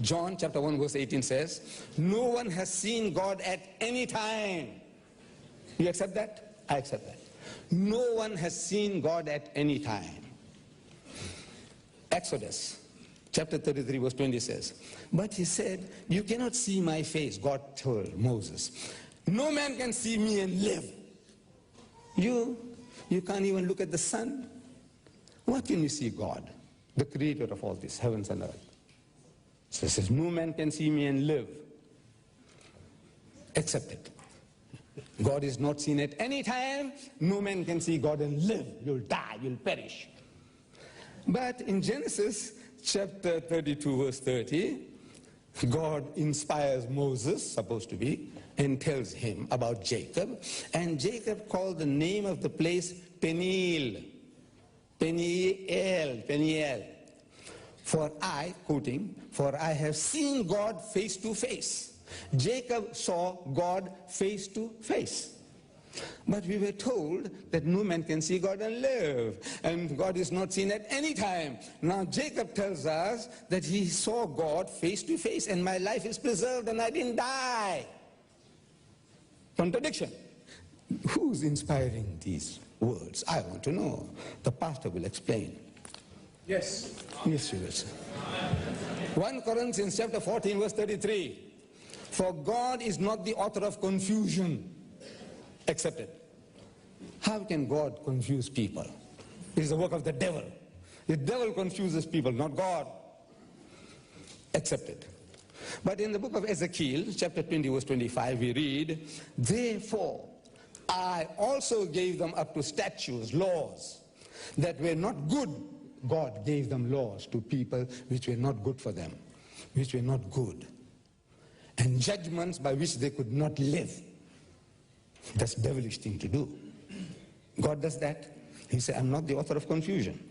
John chapter 1 verse 18 says, no one has seen God at any time. You accept that? I accept that. No one has seen God at any time. Exodus chapter 33 verse 20 says, but he said, you cannot see my face. God told Moses, no man can see me and live. You can't even look at the sun. What can you see God, the creator of all this, heavens and earth? So it says, no man can see me and live. Accept it. God is not seen at any time. No man can see God and live. You'll die, you'll perish. But in Genesis chapter 32 verse 30, God inspires Moses, supposed to be, and tells him about Jacob. And Jacob called the name of the place Peniel. Peniel. For I, quoting, for I have seen God face to face. Jacob saw God face to face. But we were told that no man can see God and live. And God is not seen at any time. Now Jacob tells us that he saw God face to face and my life is preserved and I didn't die. Contradiction. Who's inspiring these words? I want to know. The pastor will explain. Yes. Yes, you will, sir. 1 Corinthians chapter 14 verse 33. For God is not the author of confusion. Accepted. How can God confuse people? It is the work of the devil. The devil confuses people, not God. Accepted. But in the book of Ezekiel, chapter 20, verse 25, we read, therefore, I also gave them up to statutes, laws, that were not good. God gave them laws to people which were not good for them, which were not good. And judgments by which they could not live. That's a devilish thing to do. God does that. He said, I'm not the author of confusion.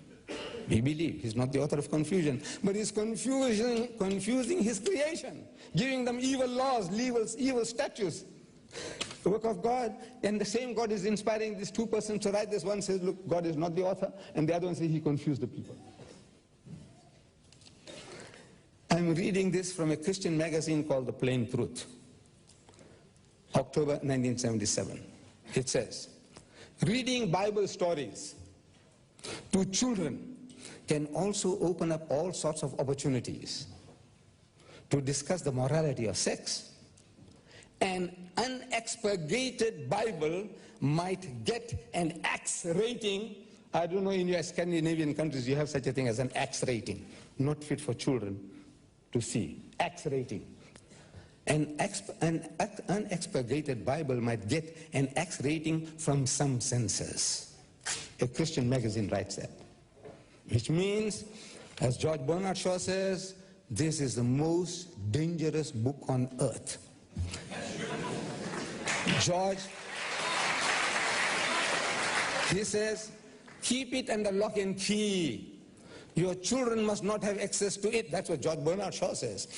We believe he's not the author of confusion, but he's confusing his creation, giving them evil laws, evil statutes. The work of God, and the same God is inspiring these two persons to write this. One says, look, God is not the author, and the other one says he confused the people. I'm reading this from a Christian magazine called The Plain Truth, October 1977. It says, reading Bible stories to children can also open up all sorts of opportunities to discuss the morality of sex. An unexpurgated Bible might get an X rating. I don't know, in your Scandinavian countries you have such a thing as an X rating, not fit for children to see. X rating. An unexpurgated Bible might get an X rating from some censors. A Christian magazine writes that. Which means, as George Bernard Shaw says, this is the most dangerous book on earth. George, he says, keep it under lock and key. Your children must not have access to it. That's what George Bernard Shaw says.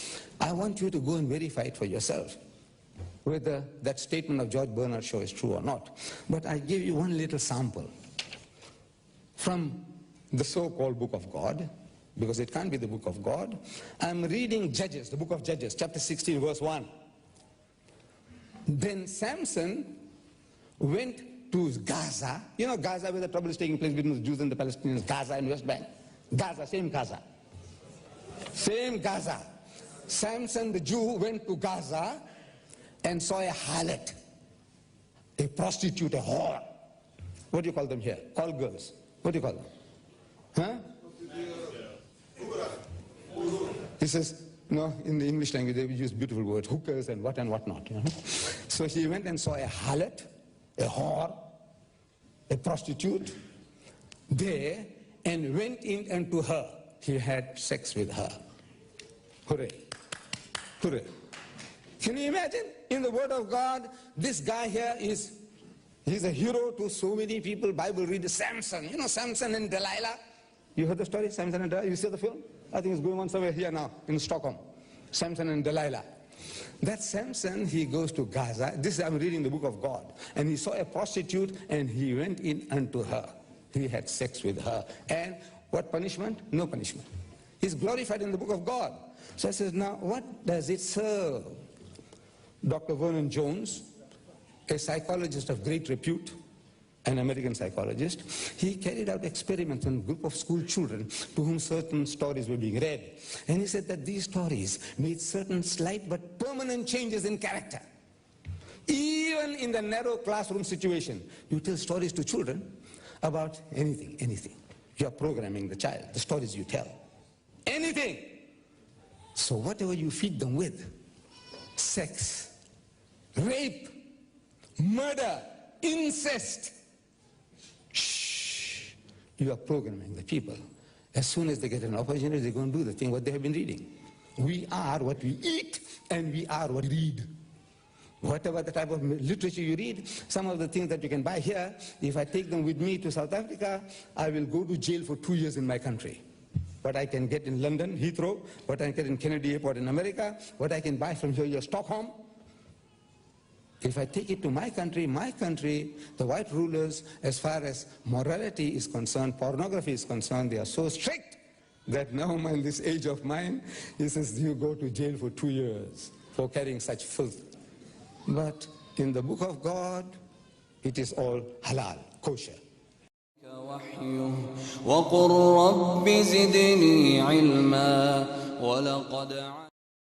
I want you to go and verify it for yourself, whether that statement of George Bernard Shaw is true or not. But I give you one little sample from the so-called book of God, because it can't be the book of God. I'm reading Judges, the book of Judges, chapter 16, verse 1. Then Samson went to Gaza. You know Gaza, where the trouble is taking place between the Jews and the Palestinians, Gaza and West Bank. Gaza, same Gaza. Same Gaza. Samson, the Jew, went to Gaza and saw a harlot, a prostitute, a whore. What do you call them here? Call girls. What do you call them? Huh? He says, no, in the English language they use beautiful words, hookers and what not. You know? So he went and saw a harlot, a whore, a prostitute there, and went in unto her. He had sex with her. Hooray. Hooray. Can you imagine? In the Word of God, this guy here he's a hero to so many people. Bible readers. Samson. You know Samson and Delilah? You heard the story, Samson and Delilah? You see the film? I think it's going on somewhere here now, in Stockholm. Samson and Delilah. That Samson, he goes to Gaza. I'm reading the book of God. And he saw a prostitute and he went in unto her. He had sex with her. And what punishment? No punishment. He's glorified in the book of God. So I said, now what does it serve? Dr. Vernon Jones, a psychologist of great repute, an American psychologist, he carried out experiments on a group of school children to whom certain stories were being read. And he said that these stories made certain slight but permanent changes in character. Even in the narrow classroom situation, you tell stories to children about anything. You are programming the child, the stories you tell. Anything. So whatever you feed them with, sex, rape, murder, incest, you are programming the people. As soon as they get an opportunity, they're going to do the thing what they have been reading. We are what we eat, and we are what we read. Whatever the type of literature you read, some of the things that you can buy here, if I take them with me to South Africa, I will go to jail for 2 years in my country. What I can get in London, Heathrow, what I get in Kennedy Airport in America, what I can buy from here, Stockholm. If I take it to my country, the white rulers, as far as morality is concerned, pornography is concerned, they are so strict that now in this age of mine, he says you go to jail for 2 years for carrying such filth. But in the book of God, it is all halal, kosher. وقل رب زدني علما ولقد